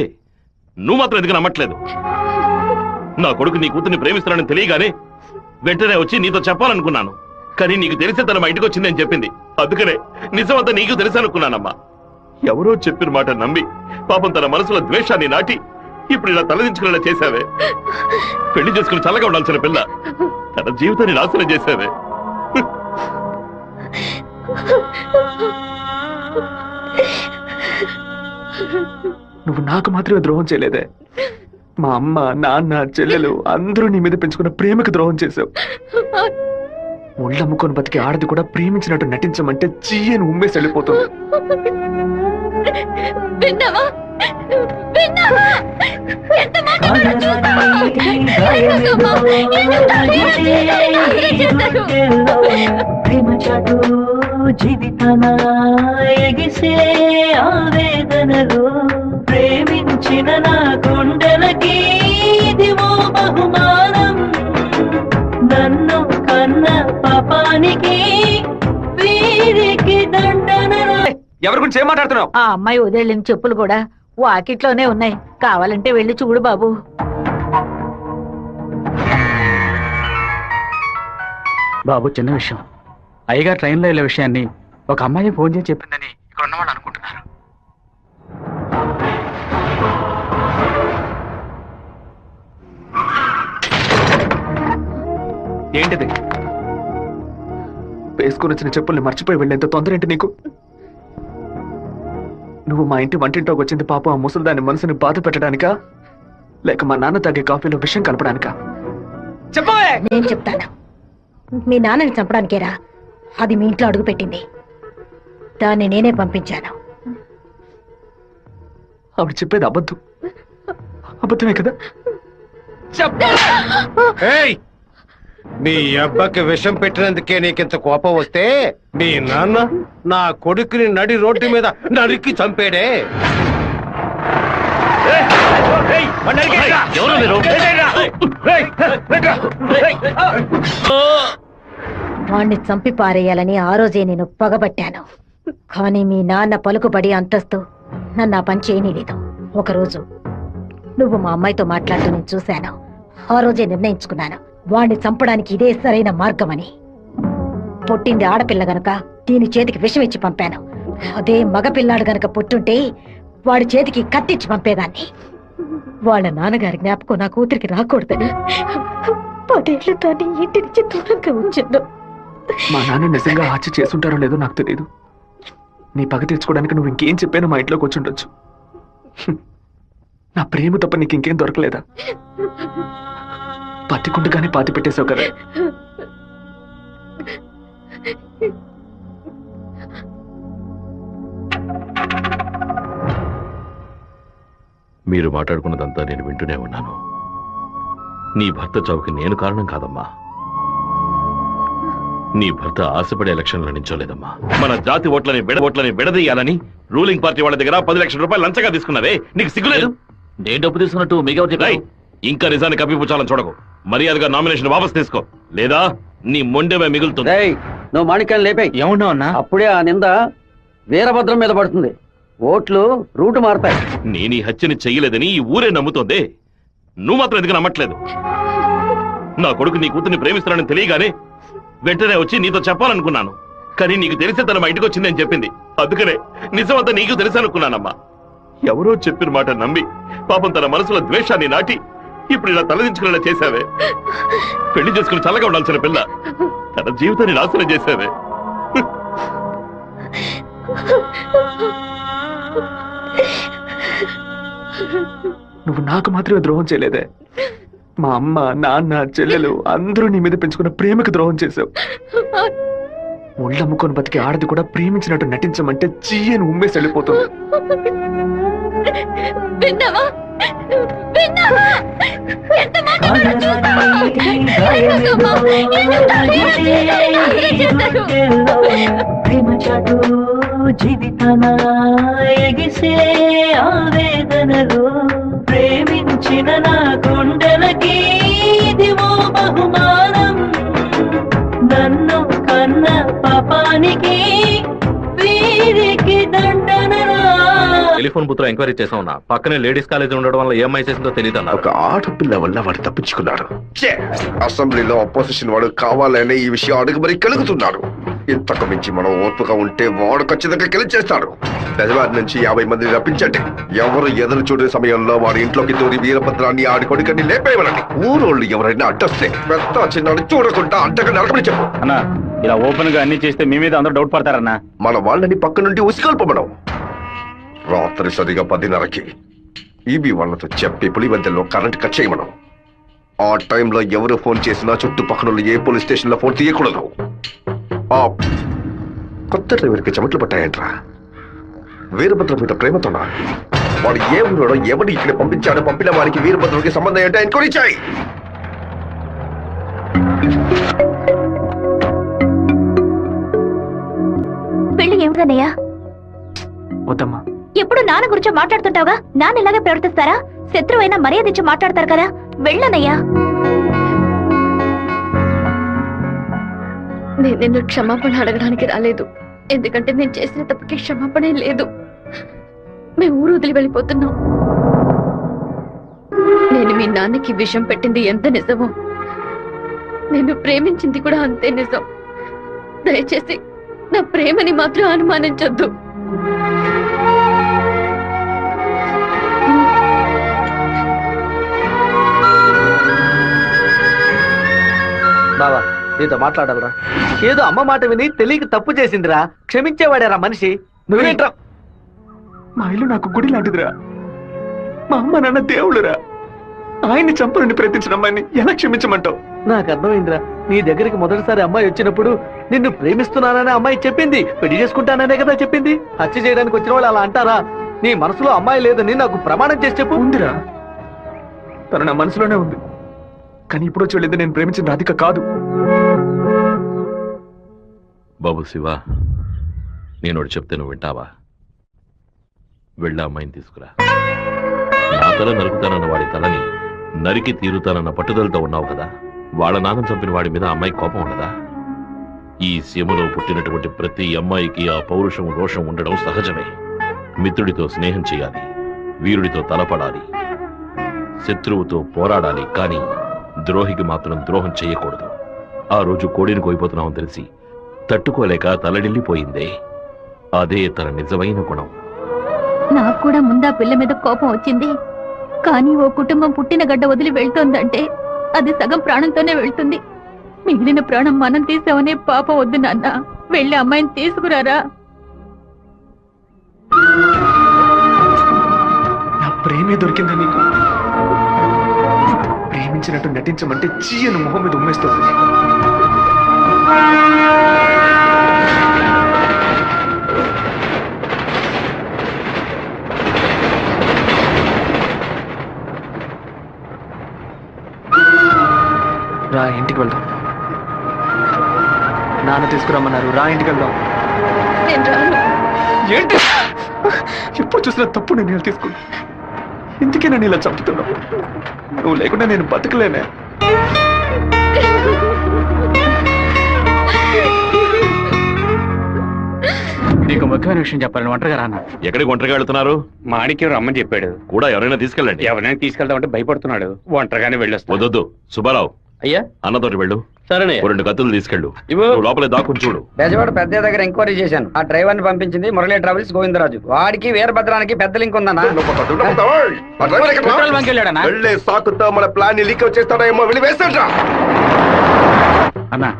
Speaker 6: నువ్వు మాత్రం ఎందుకు నమ్మట్లేదు? నా కొడుకు నీ కూతుర్ని ప్రేమిస్తున్నానని తెలియగానే వెంటనే వచ్చి నీతో చెప్పాలనుకున్నాను. కానీ నీకు తెలిసే తన మా ఇంటికి వచ్చిందని చెప్పింది. అందుకనే నిజమంతా నీకు తెలుసనుకున్నానమ్మా. ఎవరో చెప్పిన మాట నమ్మి పాపం తన మనసులో ద్వేషాన్ని నాటి ఇప్పుడు ఇలా తలదించుకునేలా చేశావే. పెళ్లి చేసుకుని చల్లగా ఉండాల్సిన పిల్ల తన జీవితాన్ని నాశనం చేశావే.
Speaker 2: నువ్వు నాకు మాత్రమే ద్రోహం చేయలేదే, మా అమ్మ నాన్న చెల్లెలు అందరూ నీ మీద పెంచుకున్న ప్రేమకు ద్రోహం చేశావు. ఒళ్ళమ్ముకొని బతికి ఆడది కూడా ప్రేమించినట్టు నటించమంటే చీయని ఉమ్మేసి వెళ్ళిపోతుంది.
Speaker 12: ప్రేమించిన నా గుండెలకి ఇదివో బహుమానం. నన్ను కన్న పాపానికి వీరికి దండన.
Speaker 2: ఎవరి గురించి ఏం మాట్లాడుతున్నావు?
Speaker 7: ఆ అమ్మాయి వదిలిన చెప్పులు కూడా వాకిట్లోనే ఉన్నాయి. కావాలంటే వెళ్ళి చూడు బాబు.
Speaker 11: బాబు, చిన్న విషయం. అయ్యగారు ట్రైన్లో వెళ్ళే విషయాన్ని ఒక అమ్మాయి ఫోన్ చేసి చెప్పిందని ఇక్కడ ఉన్నవాళ్ళు అనుకుంటున్నారు.
Speaker 2: ఏంటిది? వేసుకుని వచ్చిన చెప్పుల్ని మర్చిపోయి వెళ్ళేంత తొందర ఏంటి నీకు? నువ్వు మా ఇంటి వంటింటోకి వచ్చింది పాప ఆ ముసలిదాని మనసుని బాధ పెట్టడానికా, లేక మా నాన్న తాగే కాఫీలో విషయం కలపడానికా?
Speaker 5: చెప్పవే. నేను చెప్తాను. మీ నాన్నని చంపడానికేరా అది మీ ఇంట్లో అడుగు పెట్టింది. దాన్ని నేనే పంపించాను.
Speaker 2: ఆవిడ చెప్పేది అబద్ధం. అబద్ధమే కదా?
Speaker 4: ఏయ్! మీ అబ్బకి విషం పెట్టినందుకే నీకింత కోపం వస్తే మీ నాన్న నా కొడుకుని నడి రోడ్డు మీద నరికి చంపాడే.
Speaker 5: వాణ్ణి చంపి పారేయాలని ఆ రోజే నేను పగబట్టాను. కానీ మీ నాన్న పలుకుబడి అంతస్తు నన్ను ఆ పని చేయనీలేదు. ఒకరోజు నువ్వు మా అమ్మాయితో మాట్లాడుతూ నేను చూశాను. ఆ రోజే నిర్ణయించుకున్నాను, వాణ్ణి చంపడానికి ఇదే సరైన మార్గమని. పుట్టింది ఆడపిల్ల గనక దీని చేతికి విషం ఇచ్చి పంపాను. అదే మగపిల్లాడు గనక పుట్టుంటే వాడి చేతికి కత్తిచ్చి పంపేదాన్ని. వాళ్ళ నాన్నగారి జ్ఞాపకం నా కూతురికి రాకూడదని 10 ఏళ్లు దాన్ని ఇంటి నుంచి దూరంగా ఉంచాను.
Speaker 2: మా నాన్న నిజంగా హత్య చేసుంటారో లేదో నాకు తెలియదు. నీ పగ తీర్చుకోవడానికి నువ్వు ఇంకేం చెప్పానో మా ఇంట్లోకి వచ్చి ఉండొచ్చు. నా ప్రేమ తప్ప నీకు ఇంకేం దొరకలేదా? పత్తికుండగానే పాతి పెట్టేశావు కదా.
Speaker 6: మీరు మాట్లాడుకున్నదంతా నేను వింటూనే ఉన్నాను. నీ భర్త చావుకి నేను కారణం కాదమ్మా. నీ భర్త ఆశపడే ఎలక్షన్లో నించోలేదమ్మా. మన జాతి ఓట్లని విడదీయాలని రూలింగ్ పార్టీ వాళ్ళ దగ్గర 10 లక్షల రూపాయలు లంచగా తీసుకున్నావే, నీకు సిగ్గులేదు?
Speaker 10: నేను డబ్బు తీసుకున్నట్టు మిగతా
Speaker 6: ఇంకా నిజాన్ని కప్పిపుచ్చాలని చూడకు. మర్యాదగా నామినేషన్ వాపస్ తీసుకో, లేదా నీ మొండెమే మిగులుతుంది.
Speaker 8: నువ్వు మాణిక్యాన్ని లేపే.
Speaker 11: ఏమన్నా అన్నా?
Speaker 8: అప్పుడే ఆ నింద వీరభద్రం మీద పడుతుంది. ఓట్లు రూటు మారతాయి.
Speaker 6: నేను ఈ హత్యని చెయ్యలేదని ఈ ఊరే నమ్ముతోంది. నువ్వు మాత్రం ఎందుకు నమ్మట్లేదు? నా కొడుకు నీ కూతుర్ని ప్రేమిస్తున్నానని తెలియగానే వెంటనే వచ్చి నీతో చెప్పాలనుకున్నాను. కానీ నీకు తెలిసే తన మా ఇంటికి వచ్చిందని చెప్పింది. అందుకనే నిజమంతా నీకు తెలుసనుకున్నానమ్మా. ఎవరో చెప్పిన మాట నమ్మి పాపం తన మనసులో ద్వేషాన్ని నాటి ఇప్పుడు ఇలా తలదించుకునేలా చేశావే. పెళ్లి చేసుకుని చల్లగా ఉండాల్సిన పిల్ల తన జీవితాన్ని నాశనం చేశావే.
Speaker 2: నువ్వు నాకు మాత్రమే ద్రోహం చేయలేదే, మా అమ్మ నాన్న చెల్లెలు అందరూ నీ మీద పెంచుకున్న ప్రేమకు ద్రోహం చేశావు. ఒళ్ళమ్ముకొని బతికి ఆడది కూడా ప్రేమించినట్టు నటించమంటే చీయని ఉమ్మేసి వెళ్ళిపోతుంది.
Speaker 12: జీవితమా ఎగిసే ఆవేదనలో ప్రేమించిన నా గుండెలకి ఇదివో బహుమానం. నన్ను కన్న పాపానికి వీరికి దండనరా.
Speaker 10: టెలిఫోన్ బుత్ లో ఎంక్వైరీ చేసా ఉన్నా. పక్కనే లేడీస్ కాలేజ్ ఉండడం వల్ల ఏం చేసిందో తెలియదు అన్న.
Speaker 9: ఒక ఆడపిల్ల వల్ల వాడు తప్పించుకున్నాడు. అసెంబ్లీలో అపోజిషన్ వాడు కావాలనే ఈ విషయం అడుగు మరీ కలుగుతున్నాడు. ఇంతకు మించి మనం ఓర్పుగా ఉంటే వాడు ఖచ్చితంగా గెలిచేస్తాడు. పెదవారి నుంచి 50 మందిని రప్పించండి. ఎవరు ఎదురు చూడే సమయంలో వాడి ఇంట్లోకి తోడి వీరభద్రాన్ని ఆడి కొడుకని లేపేయమనండి. ఊరోళ్ళు ఎవరైనా అడ్డొస్తే పెద్ద చిన్నాడు చూడకుండా అడ్డగా నడకని చెప్పు
Speaker 11: అన్నా. ఇలా ఓపెన్ గా అన్ని చేస్తే మీ మీద అందరూ డౌట్ పడతారన్నా.
Speaker 9: మన వాళ్ళని పక్క నుండి ఉసిగల్పమనం. రాత్రి సరిగా 10:30కి ఈబీ వాళ్ళతో చెప్పి పులివెందుల్లో కరెంట్ కట్ చేయమనం. ఆ టైంలో ఎవరు ఫోన్ చేసినా చుట్టుపక్కల ఏ పోలీస్ స్టేషన్ లో ఫోన్ తీయకూడదు. ఆ కొత్త డ్రైవర్కి చెమట్లు పట్టాయంట్రా. వీరభద్ర మీద ప్రేమతోనా? వాడు ఏ ఊరోడో ఎవడు ఇక్కడ పంపించాడో పంపిన వారికి వీరభద్రుడికి సంబంధం ఏంటో ఎంక్వైరీ చేయి.
Speaker 3: పెళ్లి ఏమిటన్నయ్యా?
Speaker 2: వద్దమ్మా.
Speaker 3: ఎప్పుడు నాన్న గురించి మాట్లాడుతుంటావుగా, నాన్న ఇలాగే ప్రవర్తిస్తారా? శత్రువైనా మర్యాద ఇచ్చి మాట్లాడతారు కదా, వెళ్ళనయ్యా. నేను నిన్ను క్షమాపణ అడగడానికి రాలేదు. ఎందుకంటే నేను చేసిన తప్పుకి క్షమాపణ లేదు. మేము ఊరు వదిలి వెళ్ళిపోతున్నాం. నేను మీ నాన్నకి విషం పెట్టింది ఎంత నిజమో, నేను ప్రేమించింది కూడా అంతే నిజం. దయచేసి నా ప్రేమని మాత్రం అనుమానించొద్దు.
Speaker 10: బావా నీతో మాట్లాడాలరా. ఏదో అమ్మ మాట విని తెలియక తప్పు చేసిందిరా, క్షమించేవాడేరా మనిషి. నువ్వేంట్రా?
Speaker 2: మా ఇల్లు నాకు గుడి లాంటిదిరా. మా అమ్మ నాన్న దేవుళ్ళురా. ఆయన్ని చంపాలని ప్రయత్నించిన అమ్మాయిని ఎలా క్షమించమంటావు?
Speaker 10: నాకు అర్థమైందిరా. నీ దగ్గరికి మొదటిసారి అమ్మాయి వచ్చినప్పుడు నిన్ను ప్రేమిస్తున్నాననే అమ్మాయి చెప్పింది, పెళ్లి చేసుకుంటాననే కదా చెప్పింది. హత్య చేయడానికి వచ్చిన వాళ్ళు అలా అంటారా? నీ మనసులో అమ్మాయి లేదని నాకు ప్రమాణం చేసి చెప్పు.
Speaker 2: ఉందిరా, తను నా మనసులోనే ఉంది. కానీ ఇప్పుడు వచ్చి వెళ్ళింది నేను ప్రేమించిన రాధిక కాదు.
Speaker 6: బాబు శివ, నేను ఒకటి చెప్తే నువ్వు వింటావా? వెళ్ళి అమ్మాయిని తీసుకురా. నా తల నరుకుతానన్న వాడి తలని నరికి తీరుతానన్న పట్టుదలతో ఉన్నావు కదా. వాళ్ళ నాన్న చంపిన వాడి మీద అమ్మాయి కోపం ఉండదా? ఈ సీమలో పుట్టినటువంటి ప్రతి అమ్మాయికి ఆ పౌరుషం రోషం ఉండడం సహజమే. మిత్రుడితో స్నేహం చేయాలి, వీరుడితో తలపడాలి, శత్రువుతో పోరాడాలి, కానీ ద్రోహికి మాత్రం ద్రోహం చేయకూడదు. ఆ రోజు కోడిని కోయిపోతున్నామని తెలిసి తట్టుకోలేక తలడిల్లిపోయిందే, అదే తన నిజమైన గుణం.
Speaker 3: నాకు కూడా ముందా పిల్ల మీద కోపం వచ్చింది. కానీ ఓ కుటుంబం పుట్టిన గడ్డ వదిలి వెళ్తోందంటే అది సగం ప్రాణంతోనే వెళ్తుంది. మిగిలిన ప్రాణం మనం తీసామనే పాపం వద్దు నాన్న. వెళ్ళి అమ్మాయిని తీసుకురారా.
Speaker 2: నా ప్రేమే దొరికిందా నీకు? ప్రేమించినట్టు నటించమంటే చీయను మొహం మీద ఉమ్మేస్తుంది. రా, ఇంటికి వెళ్దాం. నాన్న తీసుకురమ్మన్నారు. రా, ఇంటికి వెళ్దాం. ఏంటి ఎప్పుడు చూసినా తప్పు నిర్ణయాలు తీసుకున్నా. ఇందుకే నన్ను ఇలా చంపుతున్నావు. నువ్వు లేకుండా నేను బతకలేనే.
Speaker 11: నీకు ముఖ్యమైన విషయం చెప్పాలని ఒంటరిగా రానా?
Speaker 6: ఎక్కడికి ఒంటరిగా వెళ్తున్నారు?
Speaker 11: మాణిక్యం రమ్మని చెప్పాడు.
Speaker 6: కూడా ఎవరైనా తీసుకెళ్ళండి.
Speaker 11: ఎవరైనా తీసుకెళ్దామంటే భయపడుతున్నాడు. ఒంటరిగానే వెళ్ళొస్తా.
Speaker 6: వద్దొద్దు సుబ్బారావు,
Speaker 10: అయ్యా
Speaker 6: అన్నతోటి వెళ్ళు.
Speaker 10: సరేనే.
Speaker 6: 2 కత్తులు తీసుకెళ్ళు. నువ్వు లోపలే దాక్కుని చూడు.
Speaker 10: బెజవాడ పెద్ద దగ్గర ఎంక్వైరీ చేశాను. ఆ డ్రైవర్ ని పంపించింది మురళీ ట్రావెల్స్ గోవిందరాజు. వాడికి వీరభద్రానికి పెద్ద లింక్ ఉందన్నా.
Speaker 9: వెళ్ళే సాకుతో మన ప్లాన్ ని లీక్ చేస్తాడో ఏమో, వెళ్ళి వేస్తాడ్రా.
Speaker 11: అన్నా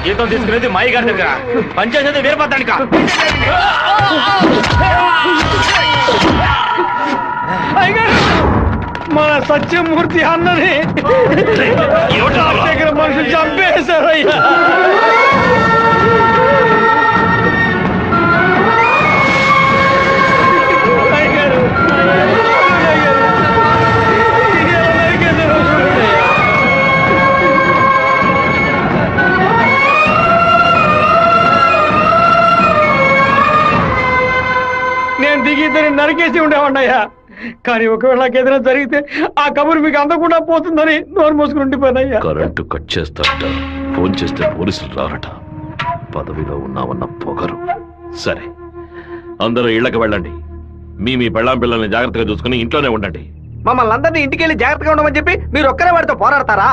Speaker 10: జీతం తీసుకునేది మాయి గారి దగ్గర, పనిచేసేది వీరభద్రానిక. మన సత్యమూర్తి అన్నని దగ్గర మనుషులు చంపేశారయ్యా. నేను దిగి ఇద్దరిని నరికేసి ఉండేవాడినయ్యా. కానీ ఒకవేళ నాకు ఏదైనా జరిగితే ఆ కబురు మీకు అందకుండా పోతుందని నోరు మూసుకుని ఉండిపోయినయ్యా.
Speaker 6: కరెంటు కట్ చేస్తారట, ఫోన్ చేస్తే పోలీసులు రారట. పదవిలో ఉన్నామన్న పొగరు. సరే, అందరూ ఇళ్లకు వెళ్ళండి. మీ పెళ్ళాం పిల్లల్ని జాగ్రత్తగా చూసుకుని ఇంట్లోనే ఉండండి.
Speaker 10: మమ్మల్ని అందరినీ ఇంటికి వెళ్ళి జాగ్రత్తగా ఉండమని చెప్పి మీరు ఒక్కరే వాడితో పోరాడతారా?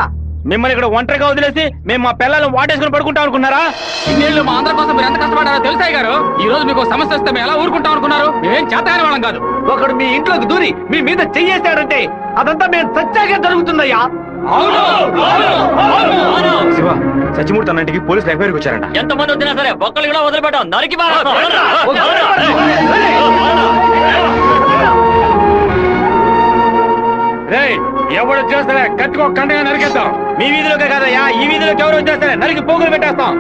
Speaker 10: మిమ్మల్ని ఇక్కడ ఒంటరిగా వదిలేసి మేము మా పిల్లలను వాటేసుకుని పడుకుంటాం అనుకున్నారా?
Speaker 11: ఇన్నేళ్ళు మా అందరి కోసం మీరు ఎంత కష్టపడారో తెలుసాయి గారు. ఈ రోజు మీకు సమస్య వస్తే మేము ఎలా ఊరుకుంటాం అనుకున్నారు? మేమేం చేతగాని వాళ్ళం కాదు.
Speaker 10: ఒకడు మీ ఇంట్లోకి దూరి మీ మీద చెయ్యేశాడంటే అదంతా మేము సత్యాగా జరుగుతుందయ్యా.
Speaker 2: శివ, సత్యమూర్తి అన్నింటికి పోలీసులు ఎంక్వైరీకి వచ్చారంట.
Speaker 10: ఎంతమంది వచ్చినా సరే ఒక్కళ్ళు కూడా వదిలిపెట్టాం. నరికి ఎవరు వచ్చేస్తారే కత్తికో కండగా నరికేస్తాం. మీ వీధిలోకే కాదయ్యా, ఈ వీధిలోకి ఎవరు వచ్చేస్తారే నరికి పోగులు పెట్టేస్తాం.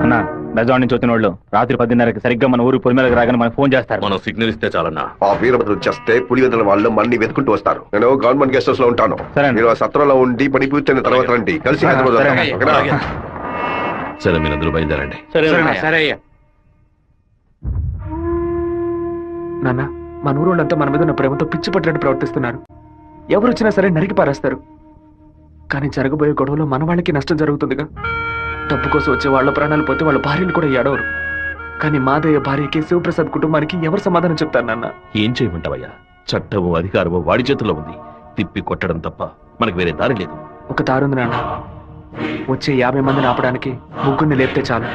Speaker 11: అన్నా, బెజవాడ నుంచి వచ్చిన వాళ్ళు రాత్రి 10:30కి సరిగ్గా మన ఊరు పొలిమేరకు రాగానే మనకు ఫోన్ చేస్తారు.
Speaker 6: మనం సిగ్నల్ ఇస్తే చాలన్నా.
Speaker 9: ఆ వీరభద్రం చేస్తే పులివెందుల వాళ్ళు మన్ని వెతుకుంటూ వస్తారు. నేను గవర్నమెంట్ గెస్ట్ హౌస్ లో ఉంటాను.
Speaker 11: సరే.
Speaker 9: మీరు ఆ సత్రంలో ఉండి పని పూర్తయిన తర్వాత రండి, కలిసి హైదరాబాద్
Speaker 11: సరే.
Speaker 9: వద్దాం. ఓకేనా?
Speaker 6: సరే, మీరందరూ బయలుదేరండి.
Speaker 10: సరే అయ్యా.
Speaker 2: నాన్న, మన ఊరోళ్ళంతా మన మీద ఉన్న ప్రేమతో పిచ్చి పట్టినట్టు ప్రవర్తిస్తున్నారు. ఎవరు వచ్చినా సరే నరికి పారేస్తారు. కానీ జరగబోయే గొడవలో మన వాళ్ళకి నష్టం జరుగుతుందిగా. డబ్బు కోసం వచ్చే వాళ్ళ ప్రాణాలు పోతే వాళ్ళ భార్యలు కూడా ఏడవరు. కానీ మాదయ్య భార్యకి శివప్రసాద్ కుటుంబానికి ఎవరు సమాధానం చెప్తారు నాన్న?
Speaker 6: ఏం చేయమంటావయ్యా? చట్టము అధికారము వాడి చేతుల్లో ఉంది. తిప్పి కొట్టడం తప్ప మనకు వేరే దారి లేదు.
Speaker 2: ఒక దారుంది నాన్న. వచ్చే 50 మందిని ఆపడానికి ముగ్గురిని లేపితే చాలు.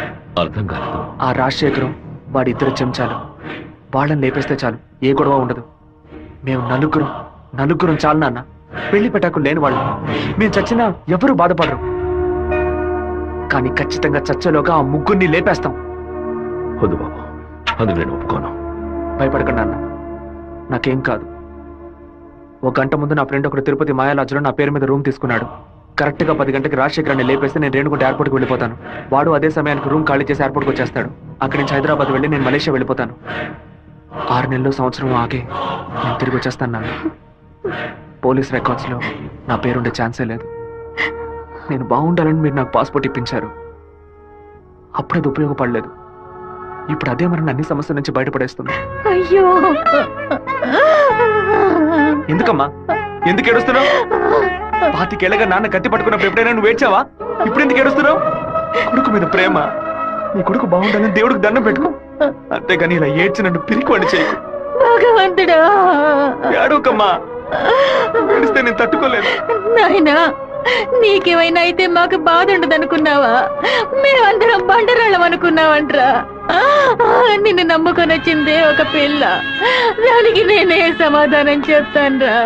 Speaker 6: అర్థం కాలేదు.
Speaker 2: ఆ రాజశేఖరం వాడి 2 చెంచాలు వాళ్ళని లేపేస్తే చాలు, ఏ గొడవ ఉండదు. మేము నలుగురం చాలు నాన్న. పెళ్లి పెట్టాకు లేని వాళ్ళు. మేము చచ్చినా ఎవరూ బాధపడరు. కానీ ఖచ్చితంగా చచ్చేలోగా ఆ ముగ్గురిని లేపేస్తాం.
Speaker 6: వద్దు బాబు, అందుకు నేను ఒప్పుకోను.
Speaker 2: భయపడకండి అన్న, నాకేం కాదు. 1 గంట ముందు నా ఫ్రెండ్ ఒకడు తిరుపతి మాయాలాజులో నా పేరు మీద రూమ్ తీసుకున్నాడు. కరెక్ట్గా 10 గంటకి రాజశేఖరాన్ని లేపేస్తే నేను రేణుగుంట ఎయిర్పోర్ట్కి వెళ్ళిపోతాను. వాడు అదే సమయానికి రూమ్ ఖాళీ చేసి ఎయిర్పోర్ట్కి వచ్చేస్తాడు. అక్కడి నుంచి హైదరాబాద్ వెళ్ళి నేను మలేషియా వెళ్ళిపోతాను. 6 నెలలు సంవత్సరం ఆగే నేను తిరిగి వచ్చేస్తాను నాన్న. పోలీస్ రికార్డ్స్లో నా పేరుండే ఛాన్సే లేదు. నేను బాగుండాలని మీరు నాకు పాస్పోర్ట్ ఇప్పించారు. అప్పుడు అది ఉపయోగపడలేదు. ఇప్పుడు అదే మరి అన్ని సమస్యల నుంచి బయటపడేస్తుంది.
Speaker 5: అయ్యో,
Speaker 2: ఎందుకమ్మా, ఎందుకు ఏడుస్తున్నావు? 25 ఏళ్ళగా నాన్న కత్తి పట్టుకున్నప్పుడు ఎప్పుడైనా నువ్వు ఏడ్చావా? ఇప్పుడు ఎందుకు ఏడుస్తున్నావు? కొడుకు మీద ప్రేమ. నీ కొడుకు బాగుండాలని దేవుడికి దండం పెట్టుకో. అంతేగాని ఇలా ఏడ్చి నన్ను పిరికివాడి చేయకు.
Speaker 5: భగవంతుడా,
Speaker 2: ఏడవకమ్మా. ఏడిస్తే నేను తట్టుకోలేదు.
Speaker 5: నాయనా, నీకేమైనా అయితే మాకు బాధ ఉండదు అనుకున్నావా? మేమందరం బండరాళ్ళం అనుకున్నావంట్రా. నిన్ను నమ్ముకొని వచ్చిందే ఒక పిల్ల. దానికి నేనే సమాధానం చెప్తాన్రా.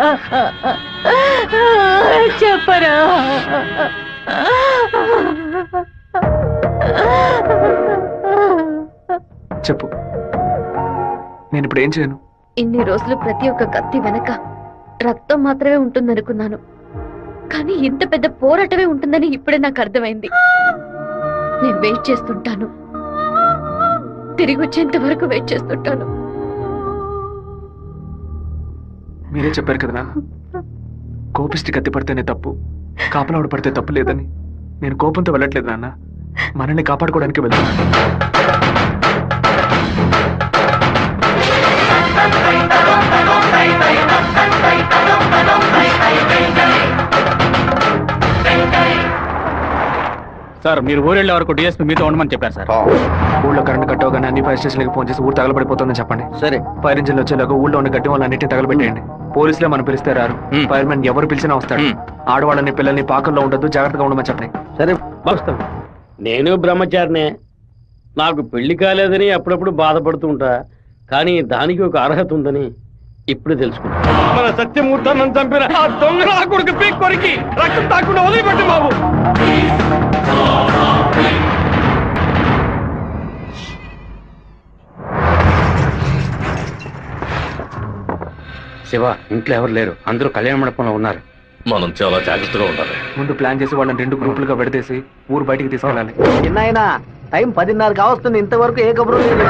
Speaker 5: చెప్పరా?
Speaker 2: చెప్పు, నేను ఇప్పుడు ఏం చేయను?
Speaker 3: ఇన్ని రోజులు ప్రతి ఒక్క కత్తి వెనక రక్తం మాత్రమే ఉంటుందనుకున్నాను. కానీ ఇంత పెద్ద పోరాటమే ఉంటుందని ఇప్పుడే నాకు అర్థమైంది. నేను వెయిట్ చేస్తుంటాను, తిరిగి వచ్చేంత వరకు వెయిట్ చేస్తుంటాను.
Speaker 2: మీరే చెప్పారు కదా నాన్న, కోపిష్టి కత్తి పడితేనే తప్పు, కాపలావిడ పడితే తప్పు లేదని. నేను కోపంతో వెళ్ళట్లేదు నాన్న, మనల్ని కాపాడుకోవడానికి వెళ్తున్నాను.
Speaker 11: సార్, మీరు ఊరెళ్ళే వరకు డిఎస్పీ మీతో ఉండమని చెప్పారు సార్.
Speaker 2: ఊళ్ళో కరెంట్ కట్ అవగానే అన్ని ఫైర్ స్టేషన్లకు ఫోన్ చేసి ఊరు తగలబడిపోతుందని చెప్పండి.
Speaker 8: సరే.
Speaker 2: ఫైర్ ఇంజిన్లు వచ్చేలాగా ఊళ్ళో ఉన్న గడ్డి వాళ్ళన్నింటినీ తగలబెట్టేయండి. పోలీసులే మనం పిలిస్తే రారు. ఫైర్ మ్యాన్ ఎవరు పిలిచినా వస్తాడు. ఆడవాళ్ళని పిల్లల్ని పాకల్లో ఉండదు, జాగ్రత్తగా ఉండమని చెప్పండి.
Speaker 8: సరే.
Speaker 10: నేను బ్రహ్మచారినే. నాకు పెళ్లి కాలేదని అప్పుడప్పుడు బాధపడుతూ ఉంటా. కానీ దానికి ఒక అర్హత ఉందని ఇప్పుడు తెలుసుకున్నా. మన సత్యమూర్తాన్ని చంపిన ఆ దొంగ కొడుకు పీక్ కొరికి రక్తం తాకుండా వదిలిపెట్టు బాబు. శివ, ఇంట్లో ఎవరు లేరు, అందరూ కళ్యాణ మండపంలో ఉన్నారు.
Speaker 6: మనం చాలా జాగ్రత్తగా ఉండాలి.
Speaker 2: ముందు ప్లాన్ చేసి వాళ్ళని 2 గ్రూపులుగా విడదీసి ఊరు బయటికి తీసుకెళ్ళాలి.
Speaker 10: చిన్నాయన, టైం 10:30 కావస్తుంది, ఇంతవరకు ఏ కబురు లేదు.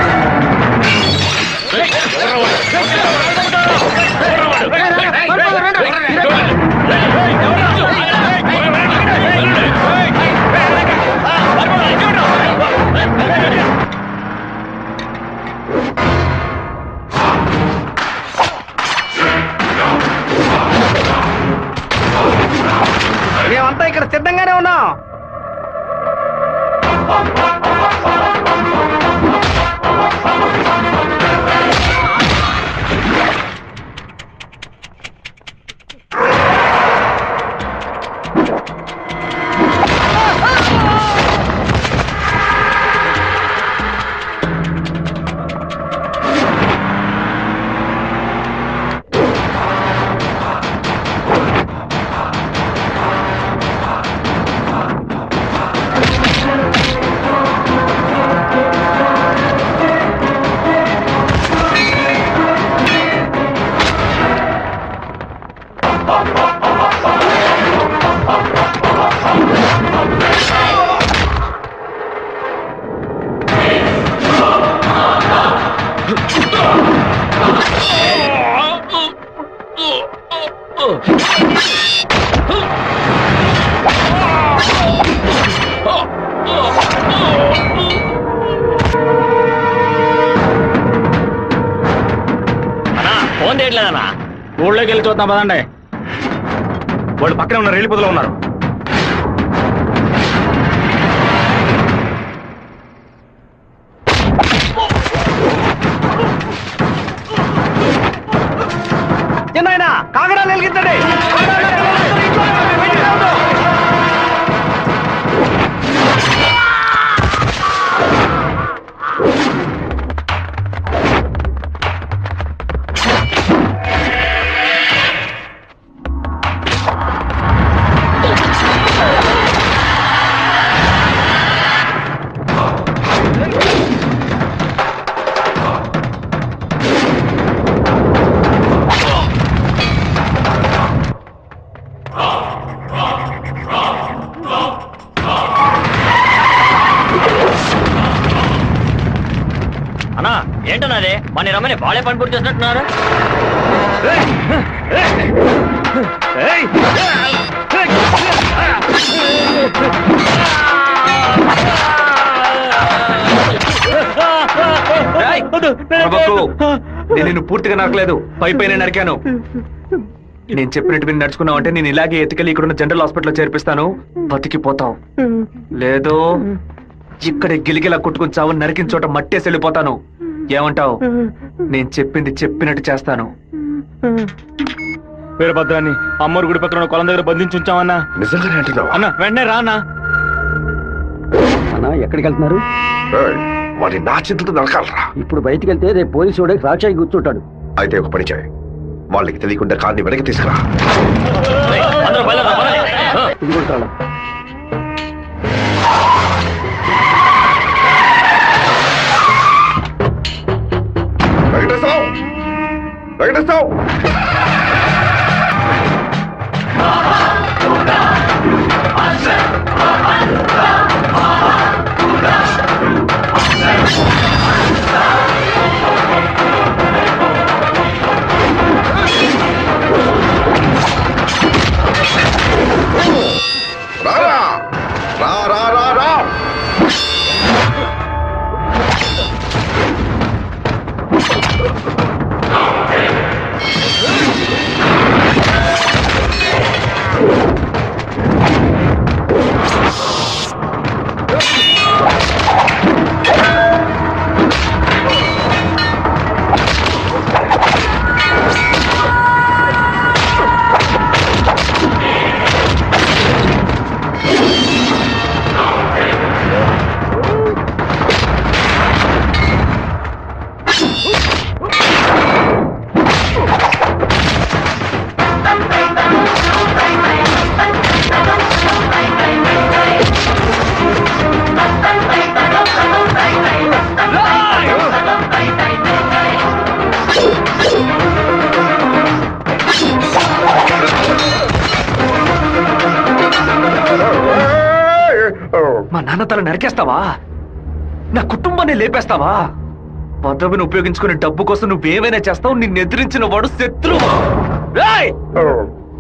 Speaker 10: మేమంతా ఇక్కడ సిద్ధంగానే ఉన్నాం.
Speaker 11: ఫోన్ చేయట్లేదన్నా. ఊళ్ళోకి వెళ్ళి చూద్దాం పదండి.
Speaker 6: వాళ్ళు పక్కనే ఉన్న రైలు పొదలో ఉన్నారు.
Speaker 2: చిన్నాయన కాగడాలు వెలిగించండి.
Speaker 13: అన్నా ఏంటన్నదే మన రమ్మని బాలే పని పూర్తి చేసినట్టున్నారు.
Speaker 2: నేను నిన్ను పూర్తిగా నరకలేదు, పైపైన నరికాను. నేను చెప్పినట్టు మీరు నడుచుకున్నావు అంటే నేను ఇలాగే ఎత్తుకెళ్ళి ఇక్కడున్న జనరల్ హాస్పిటల్లో చేర్పిస్తాను, బతికిపోతావు. లేదో ఇక్కడే గిలిగిలా కొట్టుకుని చావు, నరికిన చోట మట్టేసి వెళ్ళిపోతాను. ఏమంటావు? నేను చెప్పింది చెప్పినట్టు చేస్తాను.
Speaker 11: వీరభద్రాన్ని అమ్మోరు గుడి పక్కన కొలం దగ్గర బంధించి ఉంచామన్నా.
Speaker 9: నిజంగానే అంటున్నావా?
Speaker 11: అన్న వెంటనే రా అన్నా.
Speaker 8: అన్నా ఎక్కడికి వెళ్తున్నారు?
Speaker 9: వాడి నా చింతతో నరకాలరా.
Speaker 8: ఇప్పుడు బయటికి వెళ్తే రేపు పోలీసు వాడే రాక్షాయి కూర్చుంటాడు.
Speaker 9: అయితే ఒక పని చేయి, వాళ్ళకి తెలియకుండా కార్ని వెనక్కి తీసుకురా.
Speaker 8: ఇదిగోటాను.
Speaker 9: వెంకటేశ్వరరావు, వెంకటేశ్వరరావు, రారా రా రా రా రా.
Speaker 2: మా నాన్న తల నరికేస్తావా? నా కుటుంబాన్ని లేపేస్తావా? పదవిని ఉపయోగించుకునే డబ్బు కోసం నువ్వేమైనా చేస్తావు. నిన్ను ఎదిరించిన వాడు శత్రువు.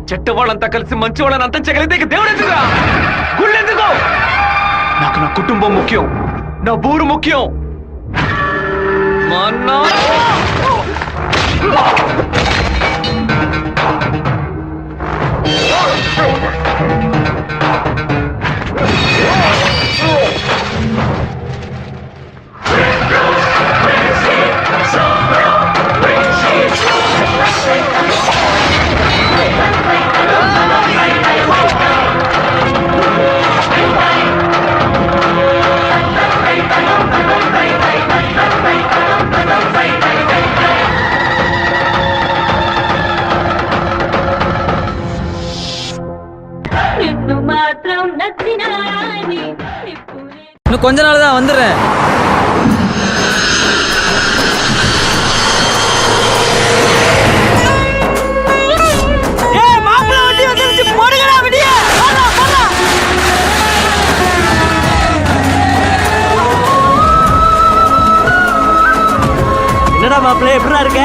Speaker 2: చెట్ట వాళ్ళంతా కలిసి మంచి వాళ్ళని అంతం చేయగలిగితే దేవుడు ఎందుకురా? గుళ్ళెందుకు? నాకు నా కుటుంబం ముఖ్యం, నా ఊరు ముఖ్యం. మా
Speaker 14: இன்னும் கொஞ்ச நாள் தான் வந்துடுறேன். என்னடா மாப்பிள்ளை எப்படிடா இருக்க?